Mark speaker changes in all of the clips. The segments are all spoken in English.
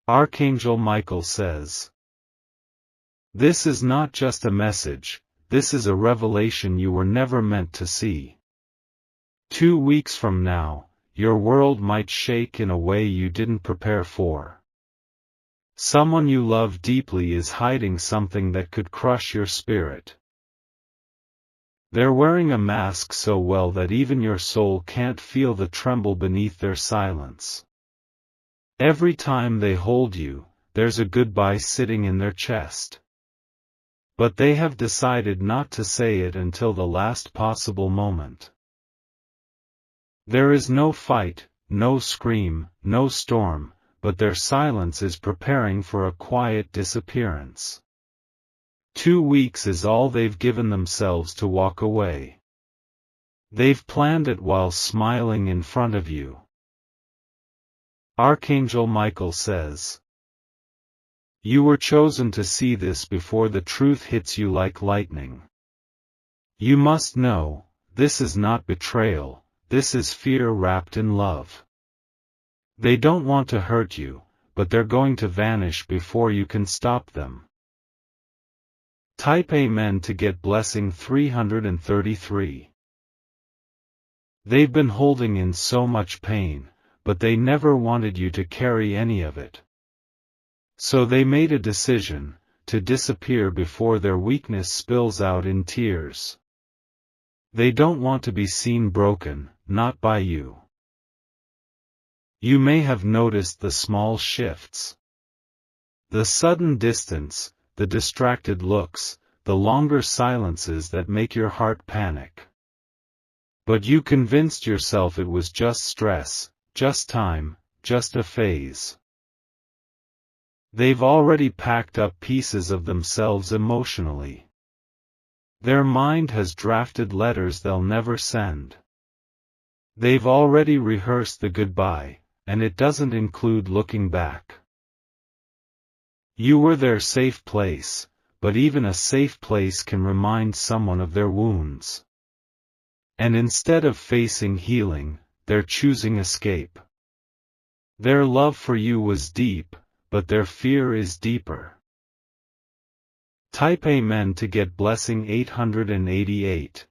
Speaker 1: Archangel Michael says, "This is not just a message, this is a revelation you were never meant to see. 2 weeks from now, your world might shake in a way you didn't prepare for. Someone you love deeply is hiding something that could crush your spirit. They're wearing a mask so well that even your soul can't feel the tremble beneath their silence. Every time they hold you, there's a goodbye sitting in their chest. But they have decided not to say it until the last possible moment. There is no fight, no scream, no storm, but their silence is preparing for a quiet disappearance. 2 weeks is all they've given themselves to walk away. They've planned it while smiling in front of you." Archangel Michael says, "You were chosen to see this before the truth hits you like lightning. You must know, this is not betrayal, this is fear wrapped in love. They don't want to hurt you, but they're going to vanish before you can stop them." Type Amen to get blessing 333. They've been holding in so much pain, but they never wanted you to carry any of it. So they made a decision, to disappear before their weakness spills out in tears. They don't want to be seen broken, not by you. You may have noticed the small shifts. The sudden distance, the distracted looks, the longer silences that make your heart panic. But you convinced yourself it was just stress, just time, just a phase. They've already packed up pieces of themselves emotionally. Their mind has drafted letters they'll never send. They've already rehearsed the goodbye, and it doesn't include looking back. You were their safe place, but even a safe place can remind someone of their wounds. And instead of facing healing, they're choosing escape. Their love for you was deep, but their fear is deeper. Type Amen to get blessing 888.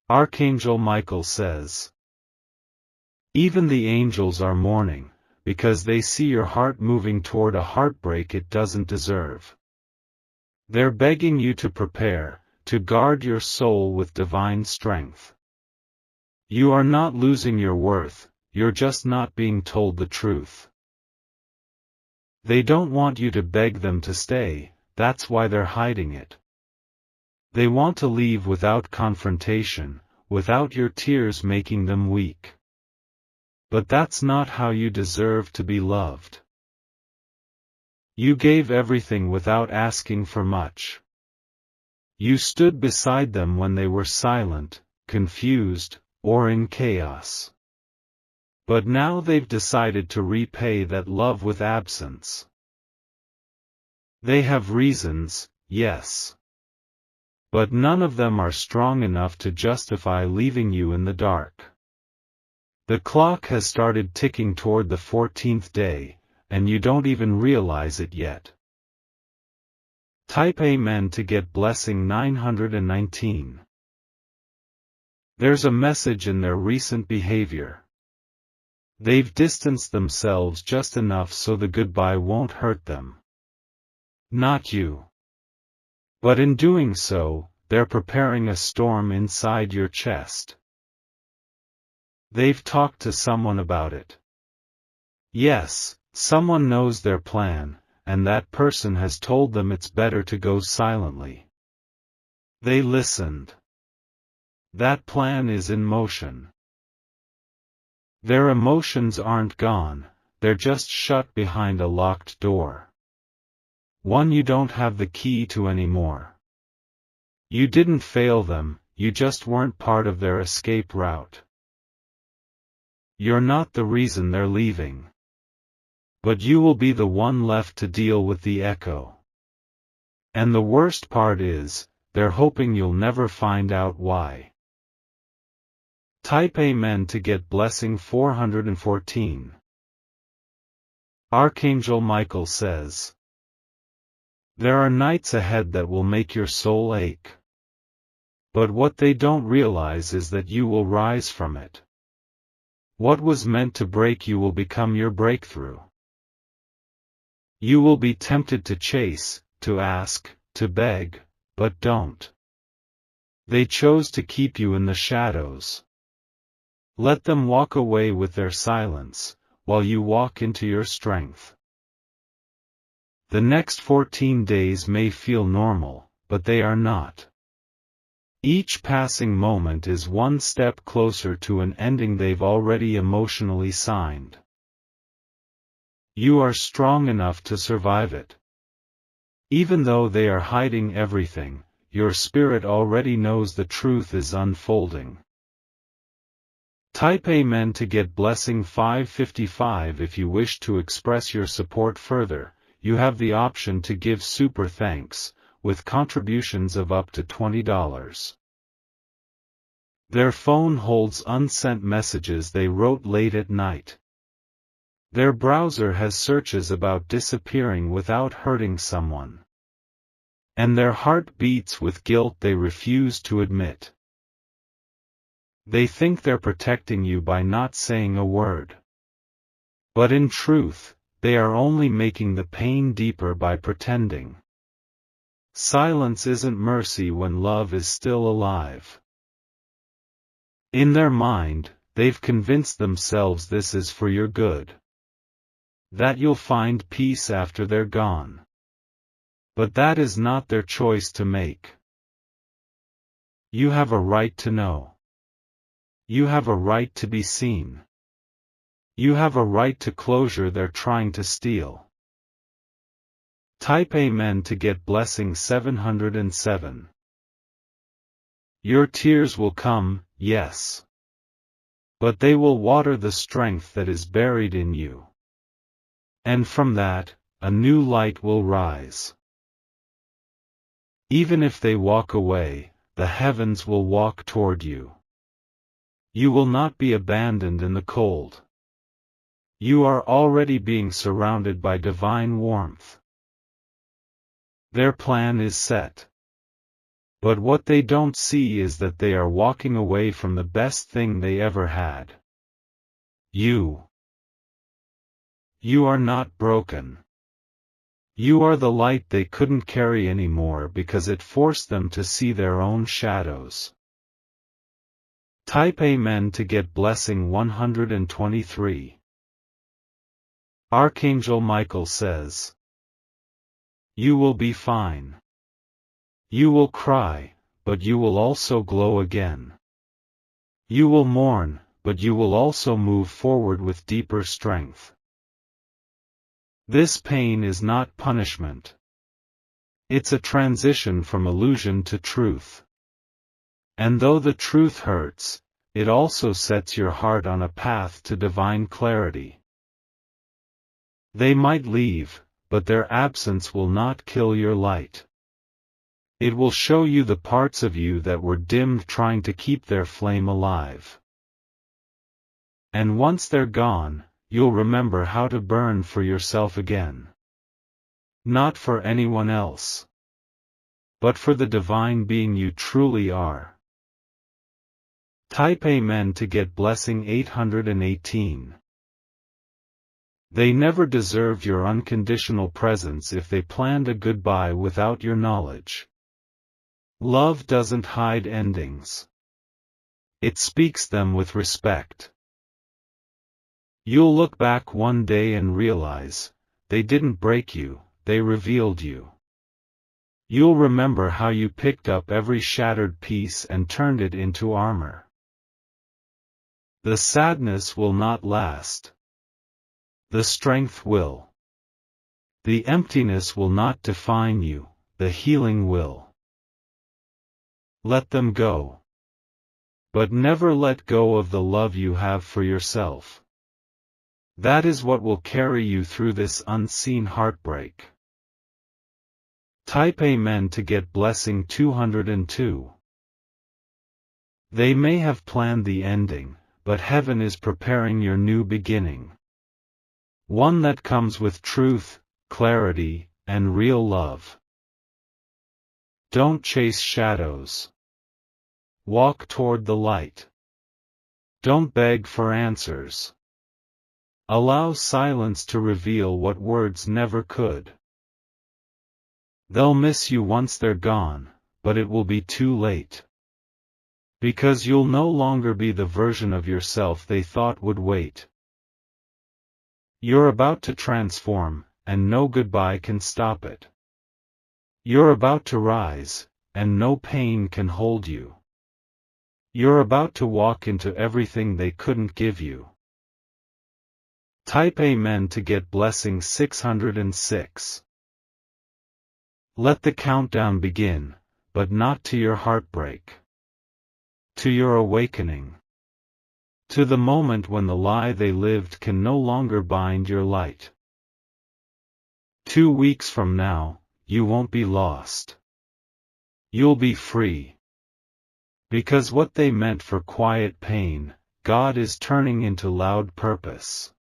Speaker 1: Archangel Michael says, "Even the angels are mourning, because they see your heart moving toward a heartbreak it doesn't deserve. They're begging you to prepare, to guard your soul with divine strength. You are not losing your worth, you're just not being told the truth. They don't want you to beg them to stay, that's why they're hiding it. They want to leave without confrontation, without your tears making them weak. But that's not how you deserve to be loved. You gave everything without asking for much. You stood beside them when they were silent, confused, or in chaos. But now they've decided to repay that love with absence. They have reasons, yes. But none of them are strong enough to justify leaving you in the dark. The clock has started ticking toward the 14th day, and you don't even realize it yet." Type Amen to get blessing 919. There's a message in their recent behavior. They've distanced themselves just enough so the goodbye won't hurt them. Not you. But in doing so, they're preparing a storm inside your chest. They've talked to someone about it. Yes, someone knows their plan, and that person has told them it's better to go silently. They listened. That plan is in motion. Their emotions aren't gone, they're just shut behind a locked door. One you don't have the key to anymore. You didn't fail them, you just weren't part of their escape route. You're not the reason they're leaving. But you will be the one left to deal with the echo. And the worst part is, they're hoping you'll never find out why. Type Amen to get blessing 414. Archangel Michael says, there are nights ahead that will make your soul ache. But what they don't realize is that you will rise from it. What was meant to break you will become your breakthrough. You will be tempted to chase, to ask, to beg, but don't. They chose to keep you in the shadows. Let them walk away with their silence, while you walk into your strength. The next 14 days may feel normal, but they are not. Each passing moment is one step closer to an ending they've already emotionally signed. You are strong enough to survive it. Even though they are hiding everything, your spirit already knows the truth is unfolding. Type Amen to get blessing 555. If you wish to express your support further, you have the option to give super thanks, with contributions of up to $20. Their phone holds unsent messages they wrote late at night. Their browser has searches about disappearing without hurting someone. And their heart beats with guilt they refuse to admit. They think they're protecting you by not saying a word. But in truth, they are only making the pain deeper by pretending. Silence isn't mercy when love is still alive. In their mind, they've convinced themselves this is for your good. That you'll find peace after they're gone. But that is not their choice to make. You have a right to know. You have a right to be seen. You have a right to closure they're trying to steal. Type Amen to get blessing 707. Your tears will come, yes. But they will water the strength that is buried in you. And from that, a new light will rise. Even if they walk away, the heavens will walk toward you. You will not be abandoned in the cold. You are already being surrounded by divine warmth. Their plan is set. But what they don't see is that they are walking away from the best thing they ever had. You. You are not broken. You are the light they couldn't carry anymore because it forced them to see their own shadows. Type Amen to get blessing 123. Archangel Michael says, you will be fine. You will cry, but you will also glow again. You will mourn, but you will also move forward with deeper strength. This pain is not punishment. It's a transition from illusion to truth. And though the truth hurts, it also sets your heart on a path to divine clarity. They might leave, but their absence will not kill your light. It will show you the parts of you that were dimmed trying to keep their flame alive. And once they're gone, you'll remember how to burn for yourself again. Not for anyone else. But for the divine being you truly are. Type Amen to get blessing 818. They never deserved your unconditional presence if they planned a goodbye without your knowledge. Love doesn't hide endings. It speaks them with respect. You'll look back one day and realize, they didn't break you, they revealed you. You'll remember how you picked up every shattered piece and turned it into armor. The sadness will not last. The strength will. The emptiness will not define you, the healing will. Let them go. But never let go of the love you have for yourself. That is what will carry you through this unseen heartbreak. Type Amen to get blessing 202. They may have planned the ending, but heaven is preparing your new beginning. One that comes with truth, clarity, and real love. Don't chase shadows. Walk toward the light. Don't beg for answers. Allow silence to reveal what words never could. They'll miss you once they're gone, but it will be too late. Because you'll no longer be the version of yourself they thought would wait. You're about to transform, and no goodbye can stop it. You're about to rise, and no pain can hold you. You're about to walk into everything they couldn't give you. Type Amen to get blessing 606. Let the countdown begin, but not to your heartbreak. To your awakening. To the moment when the lie they lived can no longer bind your light. 2 weeks from now, you won't be lost. You'll be free. Because what they meant for quiet pain, God is turning into loud purpose.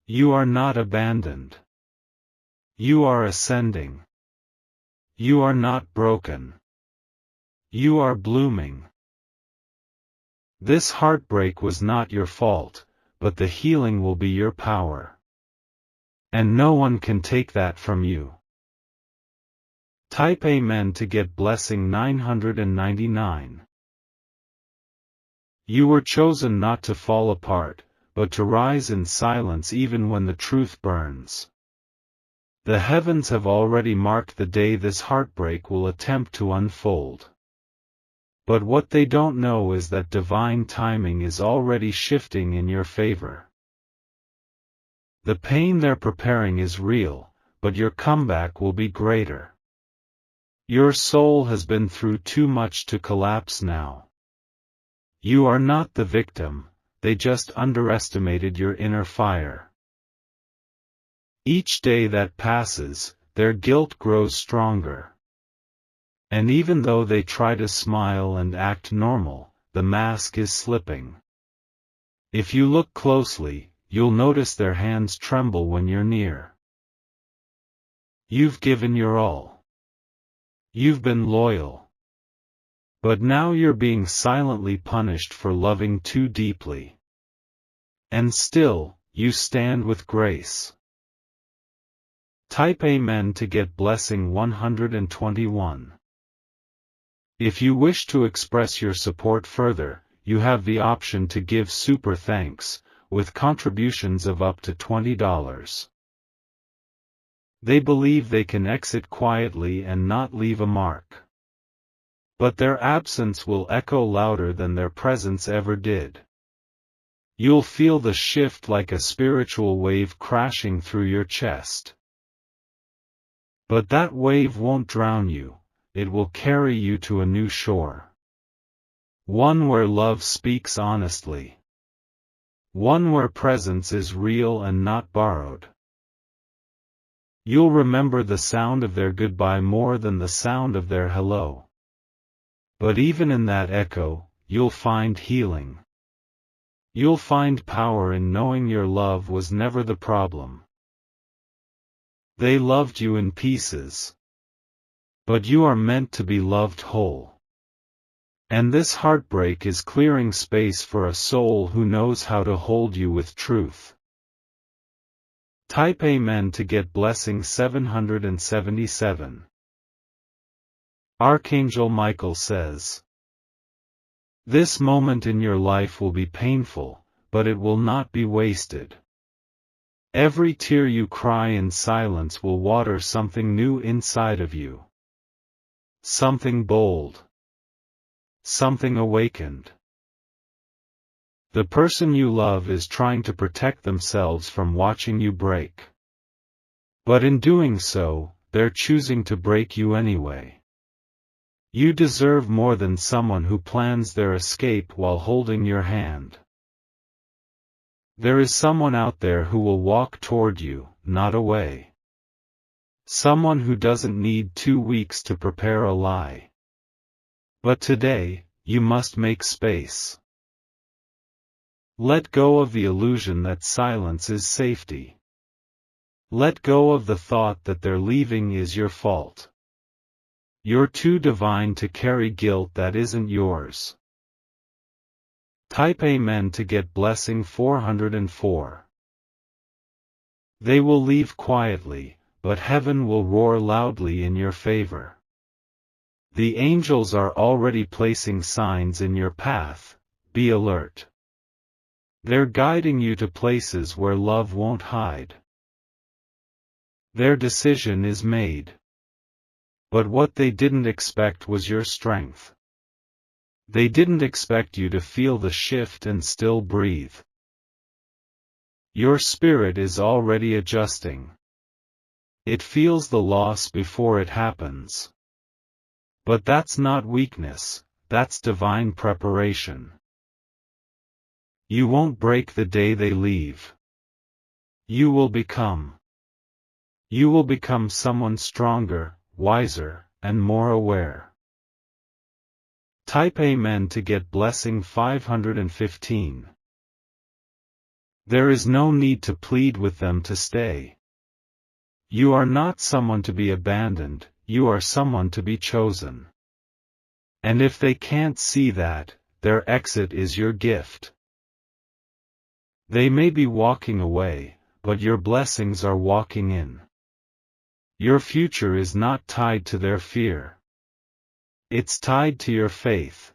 Speaker 1: You are not abandoned. You are ascending. You are not broken. You are blooming. This heartbreak was not your fault, but the healing will be your power. And no one can take that from you. Type Amen to get blessing 999. You were chosen not to fall apart, but to rise in silence even when the truth burns. The heavens have already marked the day this heartbreak will attempt to unfold. But what they don't know is that divine timing is already shifting in your favor. The pain they're preparing is real, but your comeback will be greater. Your soul has been through too much to collapse now. You are not the victim, they just underestimated your inner fire. Each day that passes, their guilt grows stronger. And even though they try to smile and act normal, the mask is slipping. If you look closely, you'll notice their hands tremble when you're near. You've given your all. You've been loyal. But now you're being silently punished for loving too deeply. And still, you stand with grace. Type Amen to get blessing 121. If you wish to express your support further, you have the option to give super thanks, with contributions of up to $20. They believe they can exit quietly and not leave a mark. But their absence will echo louder than their presence ever did. You'll feel the shift like a spiritual wave crashing through your chest. But that wave won't drown you, it will carry you to a new shore. One where love speaks honestly. One where presence is real and not borrowed. You'll remember the sound of their goodbye more than the sound of their hello. But even in that echo, you'll find healing. You'll find power in knowing your love was never the problem. They loved you in pieces. But you are meant to be loved whole. And this heartbreak is clearing space for a soul who knows how to hold you with truth. Type Amen to get blessing 777. Archangel Michael says, this moment in your life will be painful, but it will not be wasted. Every tear you cry in silence will water something new inside of you. Something bold. Something awakened. The person you love is trying to protect themselves from watching you break. But in doing so, they're choosing to break you anyway. You deserve more than someone who plans their escape while holding your hand. There is someone out there who will walk toward you, not away. Someone who doesn't need 2 weeks to prepare a lie. But today, you must make space. Let go of the illusion that silence is safety. Let go of the thought that their leaving is your fault. You're too divine to carry guilt that isn't yours. Type Amen to get blessing 404. They will leave quietly, but heaven will roar loudly in your favor. The angels are already placing signs in your path, be alert. They're guiding you to places where love won't hide. Their decision is made. But what they didn't expect was your strength. They didn't expect you to feel the shift and still breathe. Your spirit is already adjusting. It feels the loss before it happens. But that's not weakness, that's divine preparation. You won't break the day they leave. You will become someone stronger, wiser, and more aware. Type Amen to get blessing 515. There is no need to plead with them to stay. You are not someone to be abandoned, you are someone to be chosen. And if they can't see that, their exit is your gift. They may be walking away, but your blessings are walking in. Your future is not tied to their fear. It's tied to your faith.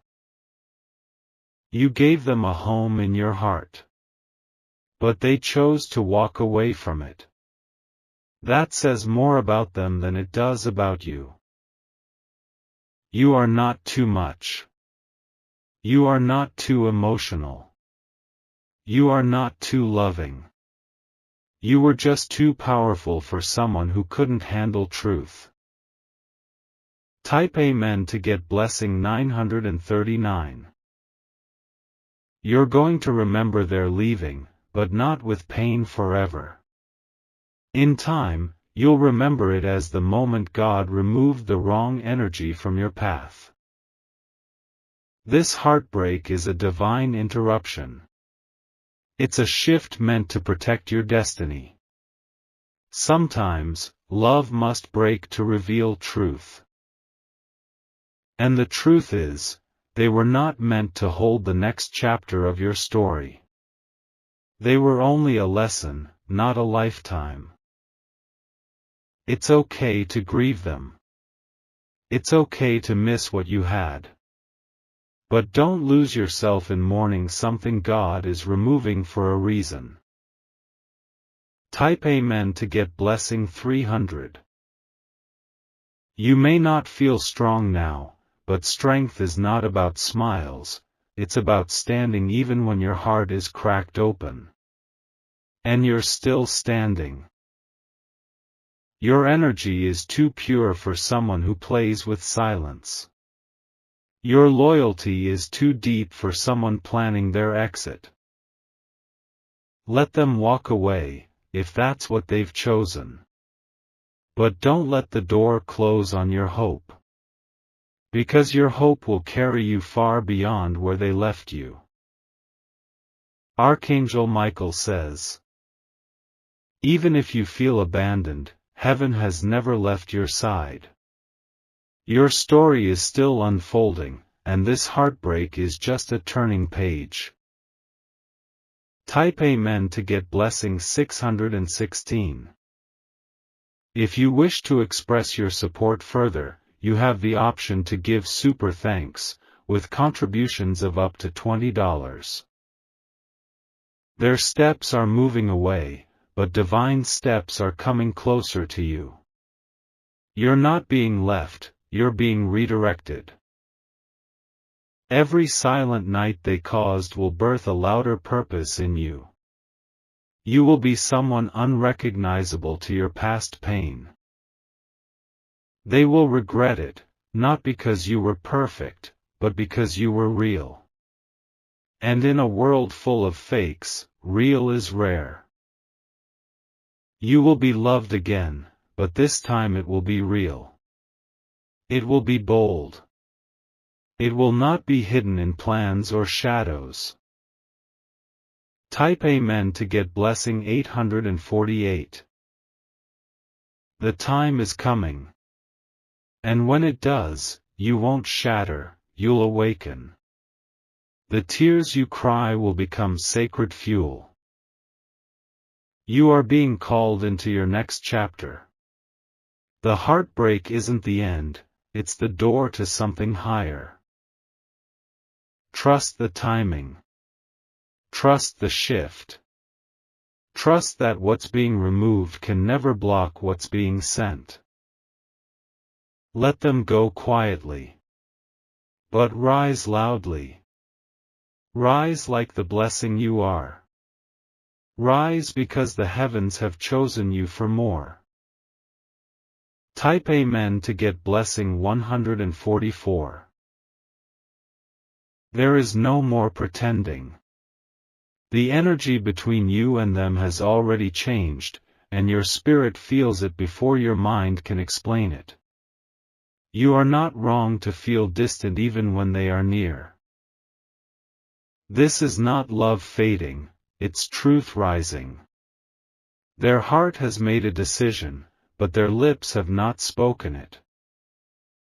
Speaker 1: You gave them a home in your heart. But they chose to walk away from it. That says more about them than it does about you. You are not too much. You are not too emotional. You are not too loving. You were just too powerful for someone who couldn't handle truth. Type Amen to get blessing 939. You're going to remember their leaving, but not with pain forever. In time, you'll remember it as the moment God removed the wrong energy from your path. This heartbreak is a divine interruption. It's a shift meant to protect your destiny. Sometimes, love must break to reveal truth. And the truth is, they were not meant to hold the next chapter of your story. They were only a lesson, not a lifetime. It's okay to grieve them. It's okay to miss what you had. But don't lose yourself in mourning something God is removing for a reason. Type Amen to get blessing 300. You may not feel strong now, but strength is not about smiles, it's about standing even when your heart is cracked open. And you're still standing. Your energy is too pure for someone who plays with silence. Your loyalty is too deep for someone planning their exit. Let them walk away, if that's what they've chosen. But don't let the door close on your hope. Because your hope will carry you far beyond where they left you. Archangel Michael says, even if you feel abandoned, heaven has never left your side. Your story is still unfolding, and this heartbreak is just a turning page. Type Amen to get blessing 616. If you wish to express your support further, you have the option to give super thanks, with contributions of up to $20. Their steps are moving away, but divine steps are coming closer to you. You're not being left, you're being redirected. Every silent night they caused will birth a louder purpose in you. You will be someone unrecognizable to your past pain. They will regret it, not because you were perfect, but because you were real. And in a world full of fakes, real is rare. You will be loved again, but this time it will be real. It will be bold. It will not be hidden in plans or shadows. Type Amen to get blessing 848. The time is coming. And when it does, you won't shatter, you'll awaken. The tears you cry will become sacred fuel. You are being called into your next chapter. The heartbreak isn't the end, it's the door to something higher. Trust the timing. Trust the shift. Trust that what's being removed can never block what's being sent. Let them go quietly. But rise loudly. Rise like the blessing you are. Rise because the heavens have chosen you for more. Type Amen to get blessing 144. There is no more pretending. The energy between you and them has already changed, and your spirit feels it before your mind can explain it. You are not wrong to feel distant even when they are near. This is not love fading, it's truth rising. Their heart has made a decision, but their lips have not spoken it.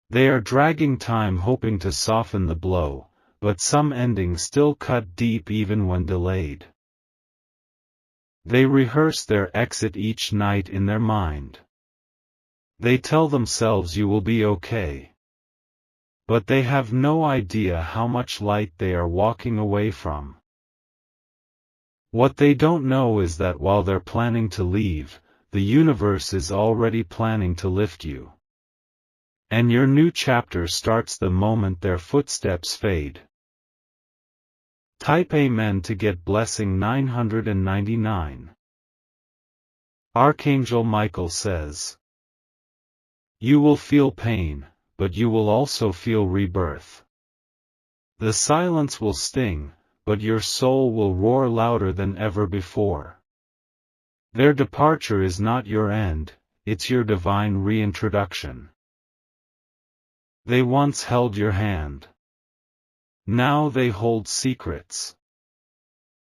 Speaker 1: They are dragging time hoping to soften the blow, but some endings still cut deep even when delayed. They rehearse their exit each night in their mind. They tell themselves you will be okay. But they have no idea how much light they are walking away from. What they don't know is that while they're planning to leave, the universe is already planning to lift you. And your new chapter starts the moment their footsteps fade. Type Amen to get blessing 999. Archangel Michael says, you will feel pain, but you will also feel rebirth. The silence will sting, but your soul will roar louder than ever before. Their departure is not your end, it's your divine reintroduction. They once held your hand. Now they hold secrets.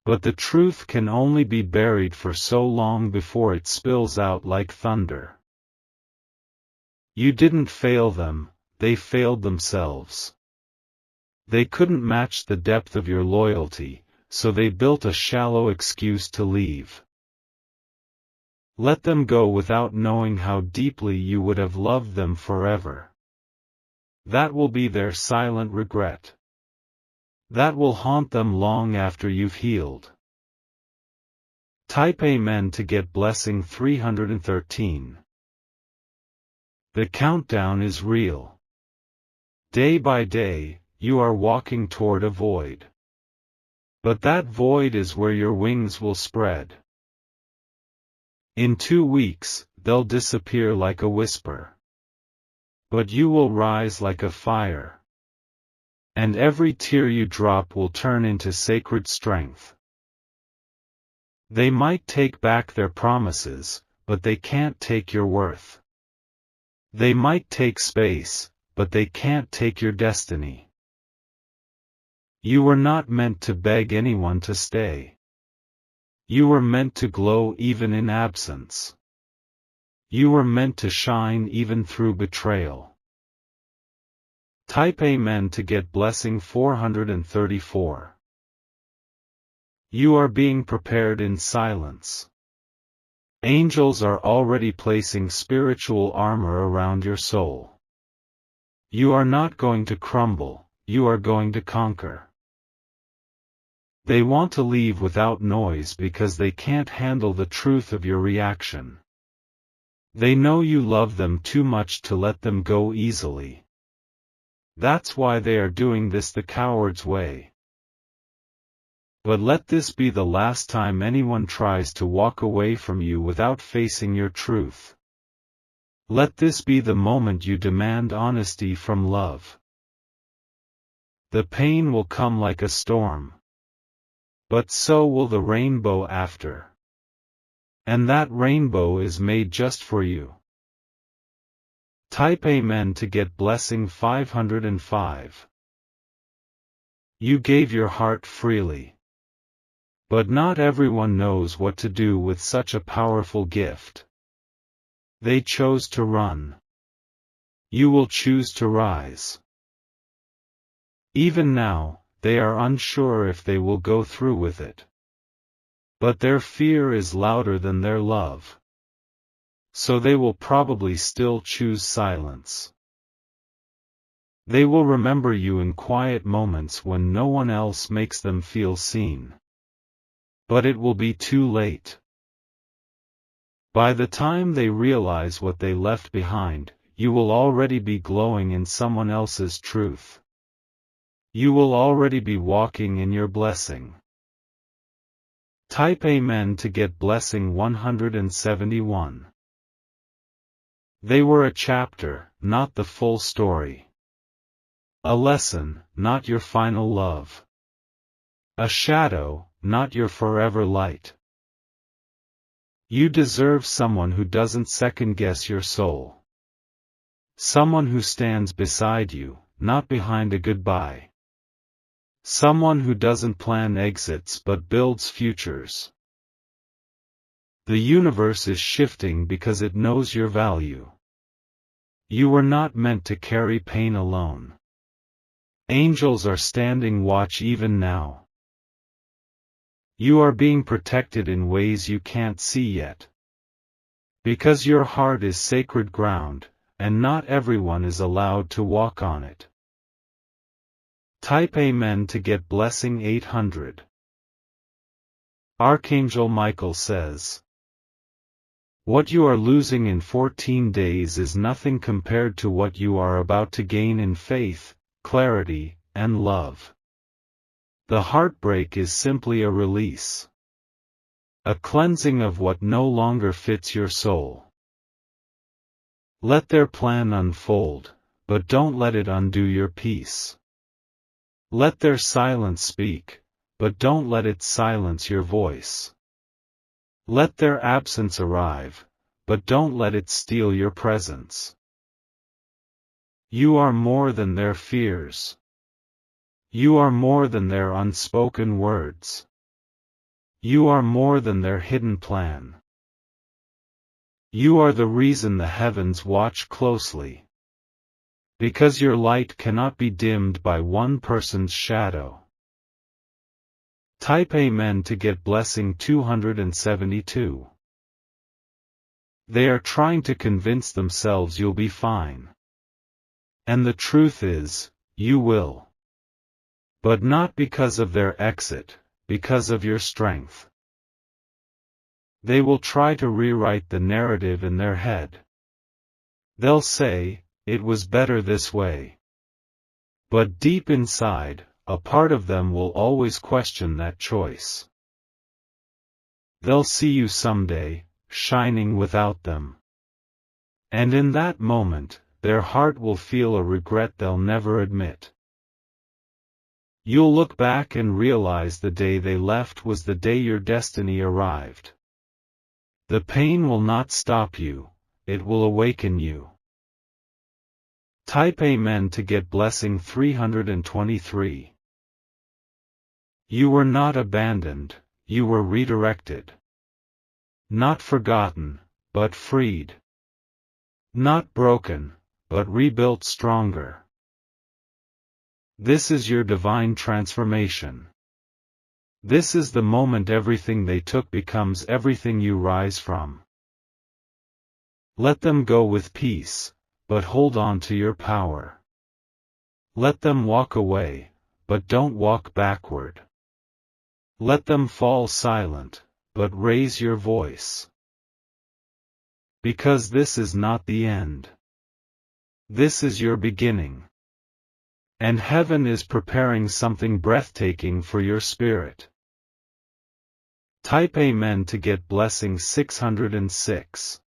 Speaker 1: But the truth can only be buried for so long before it spills out like thunder. You didn't fail them, they failed themselves. They couldn't match the depth of your loyalty, so they built a shallow excuse to leave. Let them go without knowing how deeply you would have loved them forever. That will be their silent regret. That will haunt them long after you've healed. Type Amen to get blessing 313. The countdown is real. Day by day, you are walking toward a void. But that void is where your wings will spread. In 2 weeks, they'll disappear like a whisper. But you will rise like a fire. And every tear you drop will turn into sacred strength. They might take back their promises, but they can't take your worth. They might take space, but they can't take your destiny. You were not meant to beg anyone to stay. You were meant to glow even in absence. You were meant to shine even through betrayal. Type Amen to get blessing 434. You are being prepared in silence. Angels are already placing spiritual armor around your soul. You are not going to crumble, you are going to conquer. They want to leave without noise because they can't handle the truth of your reaction. They know you love them too much to let them go easily. That's why they are doing this the coward's way. But let this be the last time anyone tries to walk away from you without facing your truth. Let this be the moment you demand honesty from love. The pain will come like a storm. But so will the rainbow after. And that rainbow is made just for you. Type Amen to get blessing 505. You gave your heart freely. But not everyone knows what to do with such a powerful gift. They chose to run. You will choose to rise. Even now, they are unsure if they will go through with it. But their fear is louder than their love. So they will probably still choose silence. They will remember you in quiet moments when no one else makes them feel seen. But it will be too late. By the time they realize what they left behind, you will already be glowing in someone else's truth. You will already be walking in your blessing. Type Amen to get blessing 171. They were a chapter, not the full story. A lesson, not your final love. A shadow, not your forever light. You deserve someone who doesn't second-guess your soul. Someone who stands beside you, not behind a goodbye. Someone who doesn't plan exits but builds futures. The universe is shifting because it knows your value. You were not meant to carry pain alone. Angels are standing watch even now. You are being protected in ways you can't see yet. Because your heart is sacred ground, and not everyone is allowed to walk on it. Type Amen to get blessing 800. Archangel Michael says, what you are losing in 14 days is nothing compared to what you are about to gain in faith, clarity, and love. The heartbreak is simply a release. A cleansing of what no longer fits your soul. Let their plan unfold, but don't let it undo your peace. Let their silence speak, but don't let it silence your voice. Let their absence arrive, but don't let it steal your presence. You are more than their fears. You are more than their unspoken words. You are more than their hidden plan. You are the reason the heavens watch closely. Because your light cannot be dimmed by one person's shadow. Type Amen to get blessing 272. They are trying to convince themselves you'll be fine. And the truth is, you will. But not because of their exit, because of your strength. They will try to rewrite the narrative in their head. They'll say, it was better this way. But deep inside, a part of them will always question that choice. They'll see you someday, shining without them. And in that moment, their heart will feel a regret they'll never admit. You'll look back and realize the day they left was the day your destiny arrived. The pain will not stop you, it will awaken you. Type Amen to get blessing 323. You were not abandoned, you were redirected. Not forgotten, but freed. Not broken, but rebuilt stronger. This is your divine transformation. This is the moment everything they took becomes everything you rise from. Let them go with peace, but hold on to your power. Let them walk away, but don't walk backward. Let them fall silent, but raise your voice. Because this is not the end. This is your beginning. And heaven is preparing something breathtaking for your spirit. Type Amen to get blessing 606.